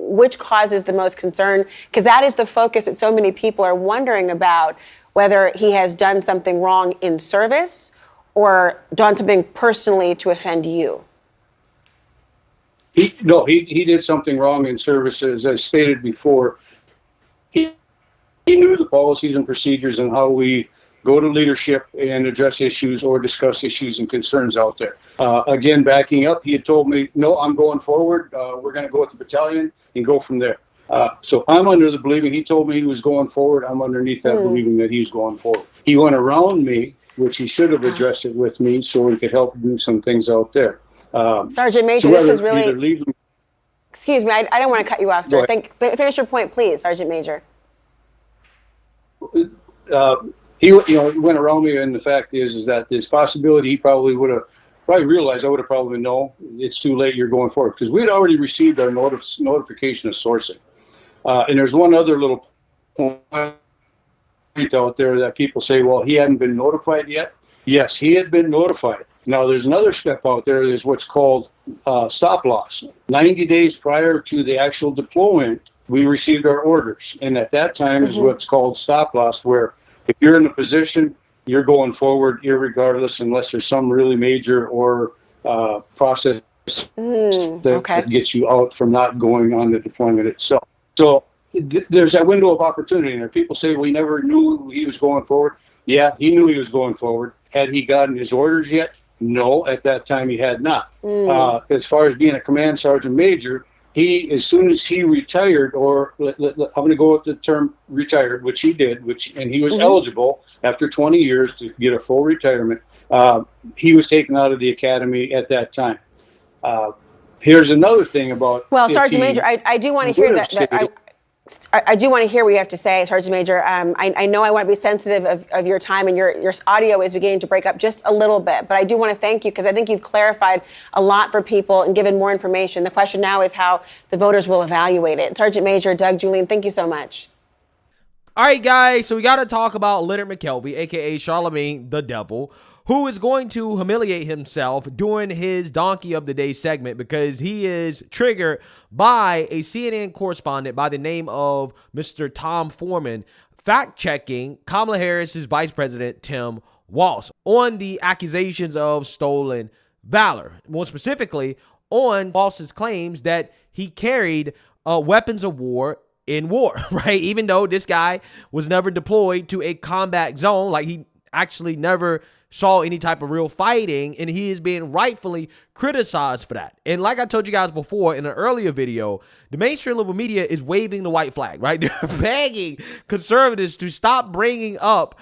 which causes the most concern? Because that is the focus that so many people are wondering about, whether he has done something wrong in service or done something personally to offend you. He did something wrong in service. As I stated before, he knew the policies and procedures and how we go to leadership and address issues or discuss issues and concerns out there. Again, backing up, he had told me, no, I'm going forward. We're going to go with the battalion and go from there. So I'm under the believing, he told me he was going forward. I'm underneath that believing that he's going forward. He went around me, which he should have addressed it with me so he could help do some things out there. Sergeant Major, this was really... Excuse me, I don't want to cut you off, sir. Finish your point, please, Sergeant Major. He went around me, and the fact is that there's possibility he probably would have realized. I would have probably no, it's too late. You're going forward, because we had already received our notification of sourcing. And there's one other little point out there that people say, well, he hadn't been notified yet. Yes, he had been notified. Now, there's another step out there. There's what's called stop loss. 90 days prior to the actual deployment, we received our orders. And at that time is what's called stop loss, where if you're in a position, you're going forward irregardless, unless there's some really major or process that gets you out from not going on the deployment itself. So there's that window of opportunity. And if people say we never knew he was going forward, yeah, he knew he was going forward. Had he gotten his orders yet? No, at that time he had not. As far as being a command sergeant major, he, as soon as he retired, or I'm going to go with the term retired, which he did, and he was eligible after 20 years to get a full retirement. He was taken out of the academy at that time. Here's another thing about... Well, Sergeant Major, I do want to hear that I do want to hear what you have to say, Sergeant Major. I know I want to be sensitive of your time, and your audio is beginning to break up just a little bit. But I do want to thank you, because I think you've clarified a lot for people and given more information. The question now is how the voters will evaluate it. Sergeant Major Doug Julian, thank you so much. All right, guys, so we got to talk about Leonard McKelvey, a.k.a. Charlamagne the Devil, who is going to humiliate himself during his Donkey of the Day segment, because he is triggered by a CNN correspondent by the name of Mr. Tom Foreman fact-checking Kamala Harris's Vice President Tim Walz on the accusations of stolen valor. More specifically, on Walz's claims that he carried weapons of war in war, right? Even though this guy was never deployed to a combat zone, like he actually never saw any type of real fighting, and he is being rightfully criticized for that. And like I told you guys before in an earlier video, the mainstream liberal media is waving the white flag, right? They're begging conservatives to stop bringing up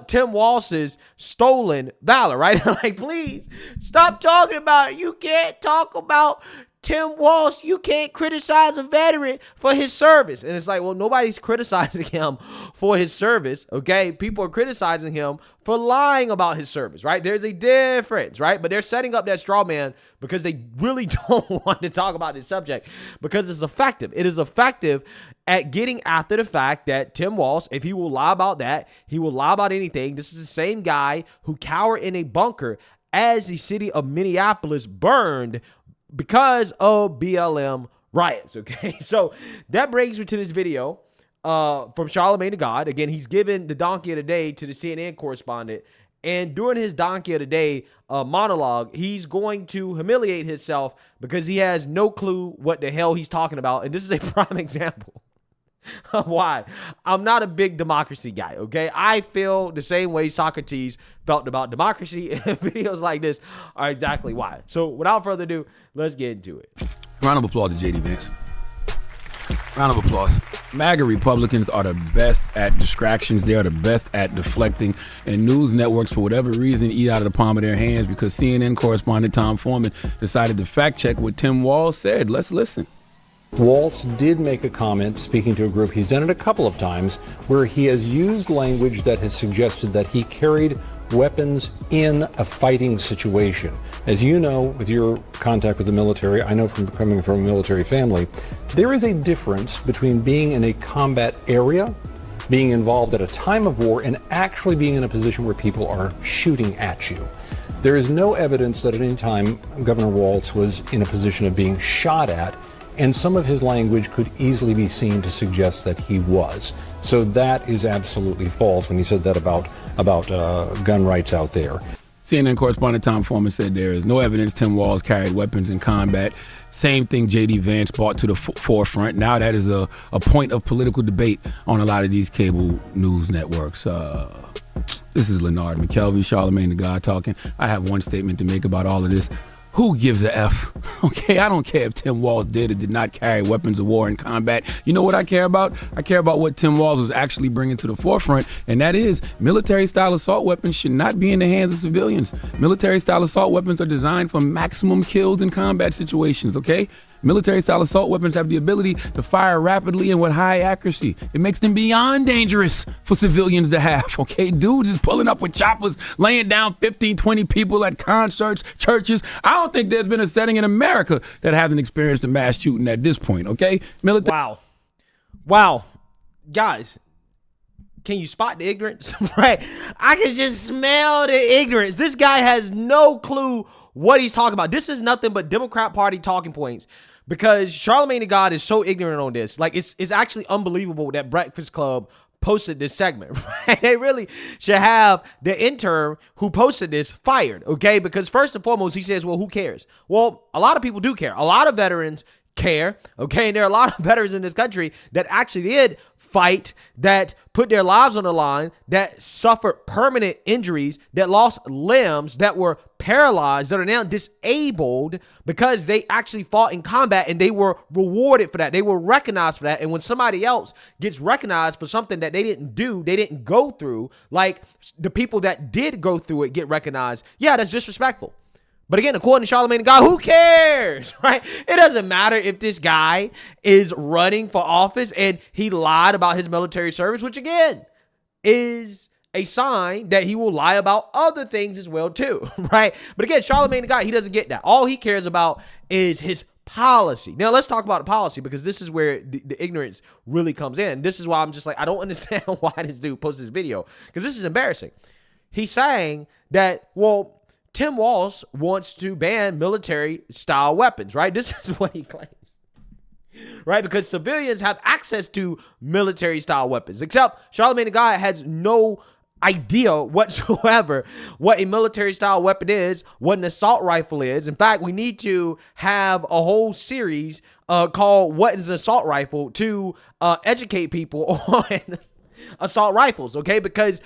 Tim Walz's stolen valor, right? Like, please stop talking about it. You can't talk about Tim Walz. You can't criticize a veteran for his service. And it's like, well, nobody's criticizing him for his service, okay? People are criticizing him for lying about his service, right? There's a difference, right? But they're setting up that straw man because they really don't want to talk about this subject, because it's effective. It is effective at getting after the fact that Tim Walz, if he will lie about that, he will lie about anything. This is the same guy who cowered in a bunker as the city of Minneapolis burned because of BLM riots, okay? So that brings me to this video from Charlamagne Tha God. Again, he's given the Donkey of the Day to the CNN correspondent, and during his Donkey of the Day monologue, he's going to humiliate himself because he has no clue what the hell he's talking about, and this is a prime example of why I'm not a big democracy guy, okay? I feel the same way Socrates felt about democracy, and videos like this are exactly why. So without further ado, let's get into it. Round of applause to JD Vance. Round of applause. MAGA Republicans are the best at distractions. They are the best at deflecting. And news networks, for whatever reason, eat out of the palm of their hands because CNN correspondent Tom Foreman decided to fact check what Tim Walz said. Let's listen. Walz did make a comment speaking to a group. He's done it a couple of times where he has used language that has suggested that he carried weapons in a fighting situation. As you know, with your contact with the military, I know from coming from a military family, there is a difference between being in a combat area, being involved at a time of war, and actually being in a position where people are shooting at you. There is no evidence that at any time Governor Walz was in a position of being shot at and some of his language could easily be seen to suggest that he was. So that is absolutely false when he said that about gun rights out there. CNN correspondent Tom Foreman said there is no evidence Tim Walz carried weapons in combat. Same thing J.D. Vance brought to the forefront. Now that is a point of political debate on a lot of these cable news networks. This is Leonard McKelvey, Charlamagne Tha God talking. I have one statement to make about all of this. Who gives a F? Okay, I don't care if Tim Walz did or did not carry weapons of war in combat. You know what I care about? I care about what Tim Walz was actually bringing to the forefront, and that is military-style assault weapons should not be in the hands of civilians. Military-style assault weapons are designed for maximum kills in combat situations, okay? Military-style assault weapons have the ability to fire rapidly and with high accuracy. It makes them beyond dangerous for civilians to have, okay? Dudes is pulling up with choppers, laying down 15, 20 people at concerts, churches. I don't think there's been a setting in America that hasn't experienced a mass shooting at this point, okay? Wow. Guys, can you spot the ignorance? Right? I can just smell the ignorance. This guy has no clue what he's talking about. This is nothing but Democrat Party talking points, because Charlamagne Tha God is so ignorant on this. Like, it's actually unbelievable that Breakfast Club posted this segment, right? They really should have the intern who posted this fired, okay? Because first and foremost, he says, well, who cares? Well, a lot of people do care. A lot of veterans care, okay? And there are a lot of veterans in this country that actually did fight, that put their lives on the line, that suffered permanent injuries, that lost limbs, that were paralyzed, that are now disabled because they actually fought in combat, and they were rewarded for that. They were recognized for that. And when somebody else gets recognized for something that they didn't do, they didn't go through, like the people that did go through it get recognized, yeah, that's disrespectful. But again, according to Charlamagne Tha God, who cares, right? It doesn't matter if this guy is running for office and he lied about his military service, which again is a sign that he will lie about other things as well too, right? But again, Charlamagne Tha God, he doesn't get that. All he cares about is his policy. Now let's talk about the policy, because this is where the ignorance really comes in. This is why I'm just like, I don't understand why this dude posted this video, because this is embarrassing. He's saying that, well, Tim Walz wants to ban military-style weapons, right? This is what he claims, right? Because civilians have access to military-style weapons, except Charlamagne Tha God has no idea whatsoever what a military-style weapon is, what an assault rifle is. In fact, we need to have a whole series called What is an Assault Rifle to educate people on assault rifles, okay? Because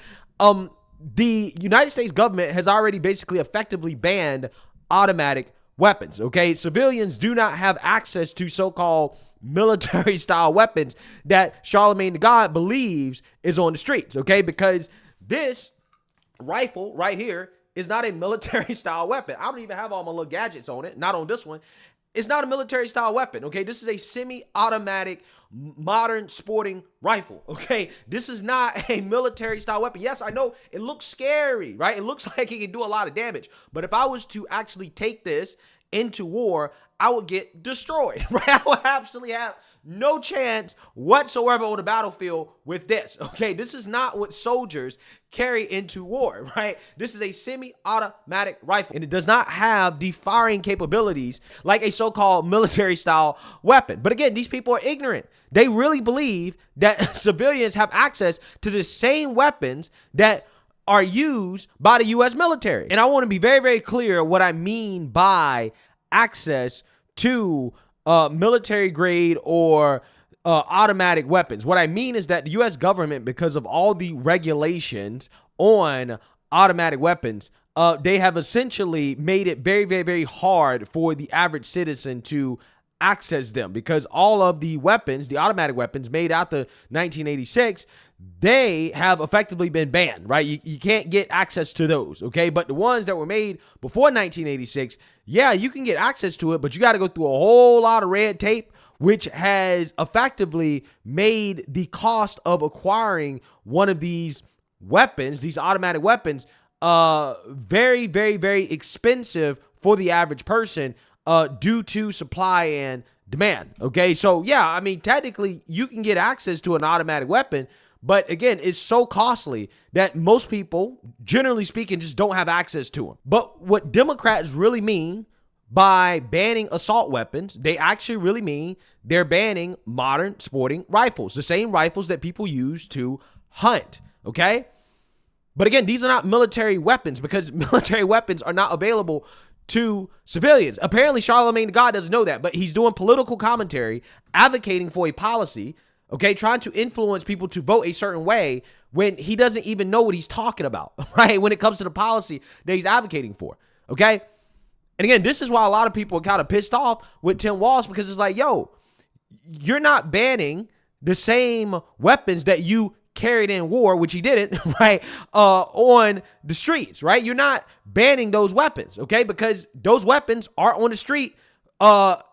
the United States government has already basically effectively banned automatic weapons, okay? Civilians do not have access to so-called military-style weapons that Charlamagne Tha God believes is on the streets, okay? Because this rifle right here is not a military-style weapon. I don't even have all my little gadgets on it, not on this one. It's not a military-style weapon, okay? This is a semi-automatic modern sporting rifle, okay? This is not a military-style weapon. Yes, I know it looks scary, right? It looks like it can do a lot of damage. But if I was to actually take this into war, I would get destroyed, right? I would absolutely have no chance whatsoever on the battlefield with this, okay? This is not what soldiers carry into war, right? This is a semi-automatic rifle, and it does not have the firing capabilities like a so-called military-style weapon. But again, these people are ignorant. They really believe that civilians have access to the same weapons that are used by the U.S. military. And I want to be very, very clear what I mean by access to military grade or automatic weapons. What I mean is that the U.S. government, because of all the regulations on automatic weapons, they have essentially made it very, very, very hard for the average citizen to access them, because all of the weapons, the automatic weapons made after 1986, they have effectively been banned, right? You can't get access to those, okay? But the ones that were made before 1986, yeah, you can get access to it, but you got to go through a whole lot of red tape, which has effectively made the cost of acquiring one of these weapons, these automatic weapons, very, very, very expensive for the average person due to supply and demand, okay? So, yeah, I mean, technically, you can get access to an automatic weapon, but again, it's so costly that most people, generally speaking, just don't have access to them. But what Democrats really mean by banning assault weapons, they actually really mean they're banning modern sporting rifles, the same rifles that people use to hunt, okay? But again, these are not military weapons because military weapons are not available to civilians. Apparently, Charlamagne Tha God doesn't know that, but he's doing political commentary, advocating for a policy, okay, trying to influence people to vote a certain way when he doesn't even know what he's talking about, right? When it comes to the policy that he's advocating for, okay? And again, this is why a lot of people are kind of pissed off with Tim Walz, because it's like, yo, you're not banning the same weapons that you carried in war, which he didn't, right, on the streets, right? You're not banning those weapons, okay? Because those weapons are on the street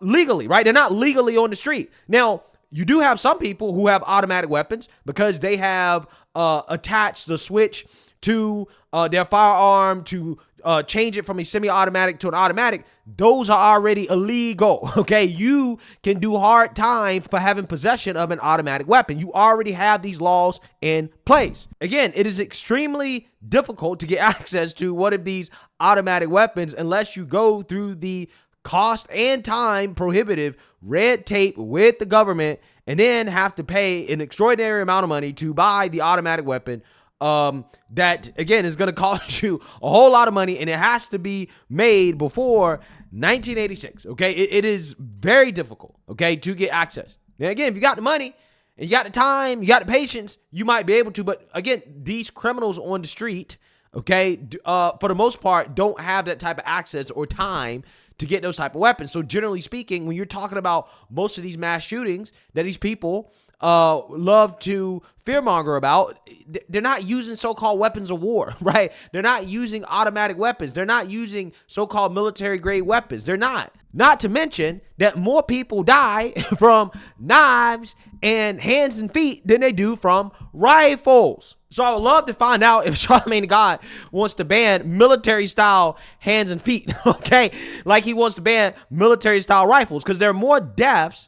legally, right? They're not legally on the street. Now, you do have some people who have automatic weapons because they have attached the switch to their firearm to change it from a semi-automatic to an automatic. Those are already illegal, okay? You can do hard time for having possession of an automatic weapon. You already have these laws in place. Again, it is extremely difficult to get access to one of these automatic weapons unless you go through the cost and time prohibitive red tape with the government and then have to pay an extraordinary amount of money to buy the automatic weapon that again is going to cost you a whole lot of money, and it has to be made before 1986. Okay, it is very difficult, okay, to get access. Now again, if you got the money and you got the time, you got the patience, you might be able to. But again, these criminals on the street, okay, for the most part, don't have that type of access or time to get those type of weapons. So generally speaking, when you're talking about most of these mass shootings that these people love to fearmonger about, they're not using so-called weapons of war, right? They're not using automatic weapons. They're not using so-called military grade weapons. They're not. Not to mention that more people die from knives and hands and feet than they do from rifles. So I would love to find out if Charlamagne Tha God wants to ban military-style hands and feet, okay? Like he wants to ban military-style rifles, because there are more deaths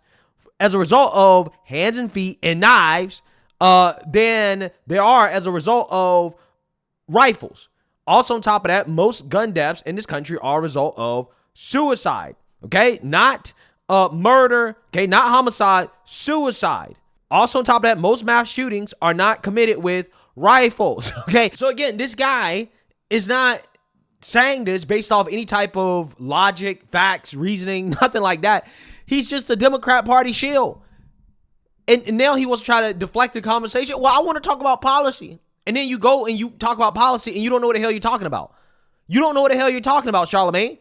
as a result of hands and feet and knives than there are as a result of rifles. Also on top of that, most gun deaths in this country are a result of suicide, okay? Not murder, okay? Not homicide, suicide. Also on top of that, most mass shootings are not committed with rifles, okay? So again, this guy is not saying this based off any type of logic, facts, reasoning, nothing like that. He's just a Democrat Party shill. And now he wants to try to deflect the conversation. Well, I want to talk about policy. And then you go and you talk about policy and you don't know what the hell you're talking about. You don't know what the hell you're talking about, Charlamagne,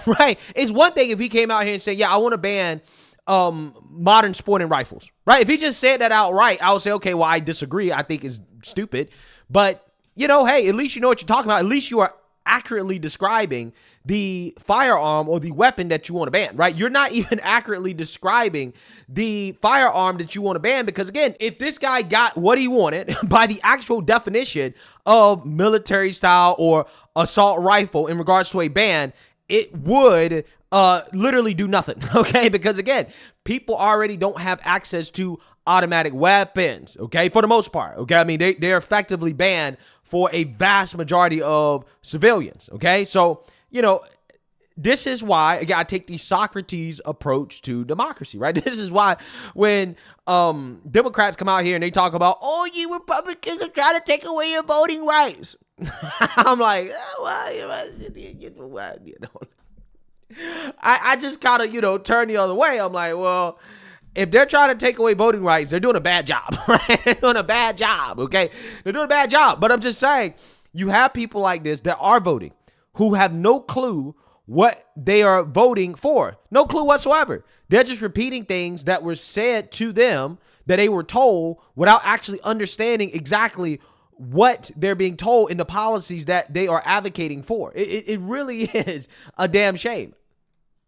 right? It's one thing if he came out here and said, yeah, I want to ban modern sporting rifles, right? If he just said that outright, I would say, okay, well, I disagree. I think it's stupid. But, you know, hey, at least you know what you're talking about. At least you are accurately describing the firearm or the weapon that you want to ban, right? You're not even accurately describing the firearm that you want to ban, because again, if this guy got what he wanted by the actual definition of military style or assault rifle in regards to a ban, it would literally do nothing, okay? Because again, people already don't have access to automatic weapons, okay, for the most part, okay? I mean, they're effectively banned for a vast majority of civilians, okay? So, you know, this is why, again, I take the Socrates approach to democracy, right? This is why when Democrats come out here and they talk about, oh, you Republicans are trying to take away your voting rights. I'm like, I just kind of, you know, turn the other way. I'm like, well, if they're trying to take away voting rights, they're doing a bad job, right? They're doing a bad job, okay? They're doing a bad job. But I'm just saying, you have people like this that are voting who have no clue what they are voting for. No clue whatsoever. They're just repeating things that were said to them that they were told without actually understanding exactly what they're being told in the policies that they are advocating for. It really is a damn shame.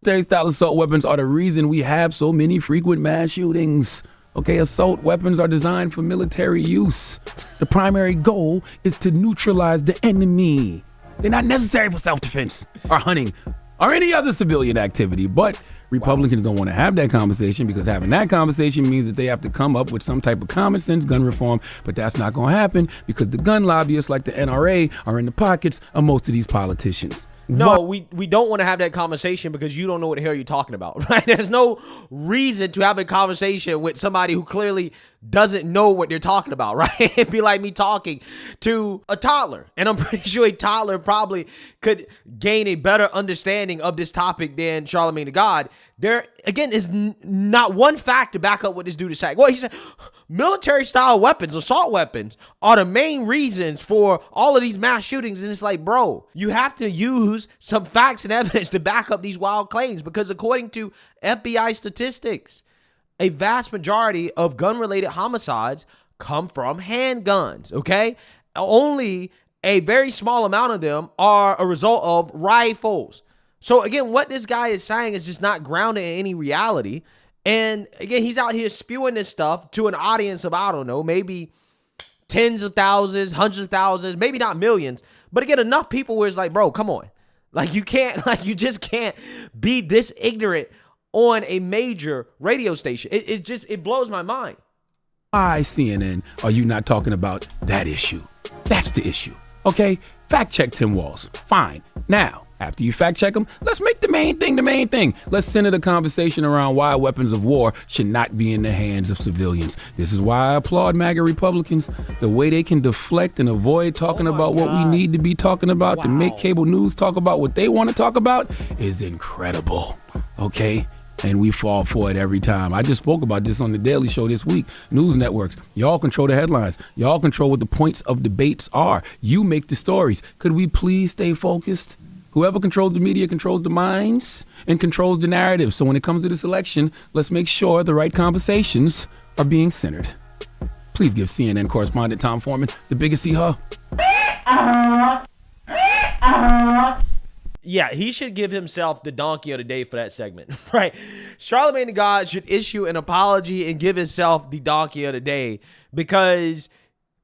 Military-style assault weapons are the reason we have so many frequent mass shootings. Okay, assault weapons are designed for military use. The primary goal is to neutralize the enemy. They're not necessary for self-defense or hunting or any other civilian activity. But Republicans don't want to have that conversation, because having that conversation means that they have to come up with some type of common sense gun reform. But that's not going to happen, because the gun lobbyists like the NRA are in the pockets of most of these politicians. No, we don't want to have that conversation because you don't know what the hell you're talking about, right? There's no reason to have a conversation with somebody who clearly doesn't know what they're talking about, right? It'd be like me talking to a toddler, and I'm pretty sure a toddler probably could gain a better understanding of this topic than Charlamagne Tha God. There, again, is not one fact to back up what this dude is saying. Well, he said military-style weapons, assault weapons, are the main reasons for all of these mass shootings, and it's like, bro, you have to use some facts and evidence to back up these wild claims, because according to FBI statistics, a vast majority of gun-related homicides come from handguns, okay? Only a very small amount of them are a result of rifles. So again, what this guy is saying is just not grounded in any reality. And again, he's out here spewing this stuff to an audience of, I don't know, maybe tens of thousands, hundreds of thousands, maybe not millions. But again, enough people where it's like, bro, come on. Like, you can't, like, you just can't be this ignorant on a major radio station. It blows my mind. Why, CNN, are you not talking about that issue? That's the issue. Okay? Fact check Tim Walz. Fine. Now, after you fact check them, let's make the main thing the main thing. Let's center the conversation around why weapons of war should not be in the hands of civilians. This is why I applaud MAGA Republicans. The way they can deflect and avoid talking about what we need to be talking about to make cable news talk about what they want to talk about is incredible. Okay? And we fall for it every time. I just spoke about this on The Daily Show this week. News networks, y'all control the headlines. Y'all control what the points of debates are. You make the stories. Could we please stay focused? Whoever controls the media controls the minds and controls the narrative. So when it comes to this election, let's make sure the right conversations are being centered. Please give CNN correspondent Tom Foreman the biggest hee-haw. Yeah, he should give himself the donkey of the day for that segment, right? Charlamagne Tha God should issue an apology and give himself the donkey of the day because,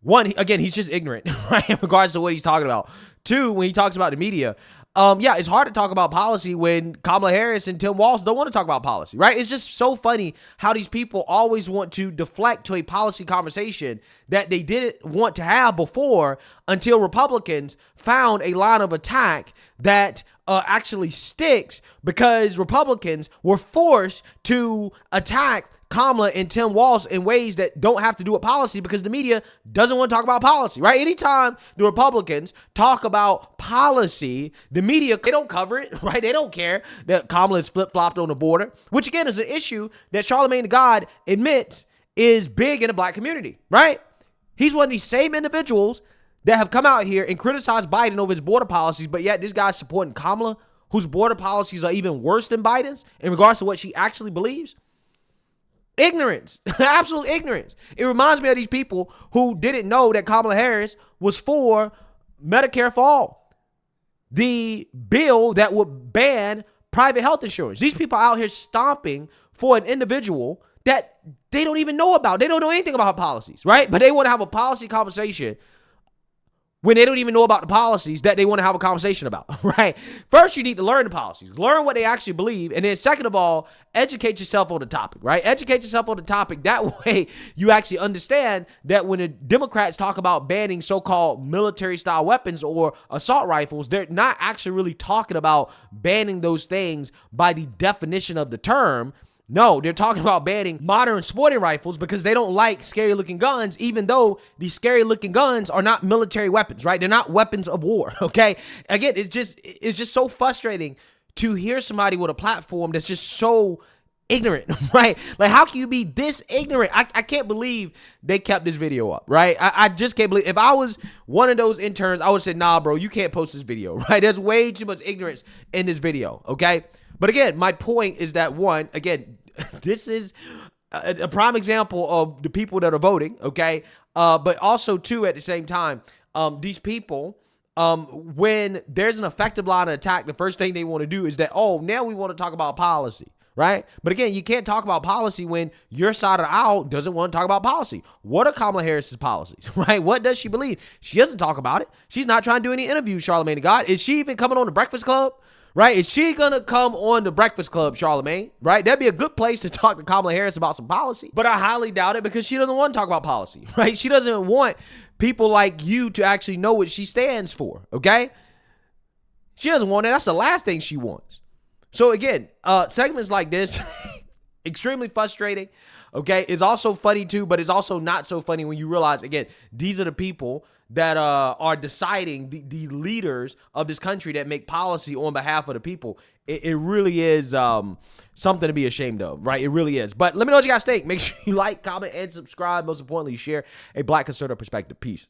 one, again, he's just ignorant, right, in regards to what he's talking about. Two, when he talks about the media, yeah, it's hard to talk about policy when Kamala Harris and Tim Walz don't want to talk about policy, right? It's just so funny how these people always want to deflect to a policy conversation that they didn't want to have before until Republicans found a line of attack that actually sticks, because Republicans were forced to attack Kamala and Tim Walz in ways that don't have to do with policy because the media doesn't want to talk about policy, right? Anytime the Republicans talk about policy, the media, they don't cover it, right? They don't care that Kamala is flip-flopped on the border, which again is an issue that Charlamagne Tha God admits is big in the black community, right? He's one of these same individuals that have come out here and criticized Biden over his border policies, but yet this guy's supporting Kamala, whose border policies are even worse than Biden's in regards to what she actually believes. Ignorance, absolute ignorance. It reminds me of these people who didn't know that Kamala Harris was for Medicare for all, the bill that would ban private health insurance. These people are out here stomping for an individual that they don't even know about. They don't know anything about her policies, right? But they want to have a policy conversation when they don't even know about the policies that they want to have a conversation about, right? First, you need to learn the policies, learn what they actually believe, and then second of all, educate yourself on the topic, right? Educate yourself on the topic. That way, you actually understand that when the Democrats talk about banning so-called military-style weapons or assault rifles, they're not actually really talking about banning those things by the definition of the term. No, they're talking about banning modern sporting rifles because they don't like scary looking guns, even though these scary looking guns are not military weapons, right? They're not weapons of war, okay? Again, it's just so frustrating to hear somebody with a platform that's just so ignorant, right? Like, how can you be this ignorant? I can't believe they kept this video up, right? I just can't believe. If I was one of those interns, I would say, nah, bro, you can't post this video, right? There's way too much ignorance in this video, okay? But again, my point is that, one, again, this is a prime example of the people that are voting, okay? But also, too, at the same time, these people, when there's an effective line of attack, the first thing they want to do is that, oh, now we want to talk about policy, right? But again, you can't talk about policy when your side of the aisle doesn't want to talk about policy. What are Kamala Harris's policies, right? What does she believe? She doesn't talk about it. She's not trying to do any interviews, Charlamagne Tha God. Is she even coming on the Breakfast Club? Right? Is she going to come on the Breakfast Club, Charlamagne? Right? That'd be a good place to talk to Kamala Harris about some policy. But I highly doubt it because she doesn't want to talk about policy, right? She doesn't want people like you to actually know what she stands for, okay? She doesn't want it. That's the last thing she wants. So again, segments like this, extremely frustrating. Okay, it's also funny too, but it's also not so funny when you realize, again, these are the people that are deciding, the leaders of this country that make policy on behalf of the people. It really is something to be ashamed of, right? It really is. But let me know what you guys think. Make sure you like, comment, and subscribe. Most importantly, share a Black conservative perspective. Peace.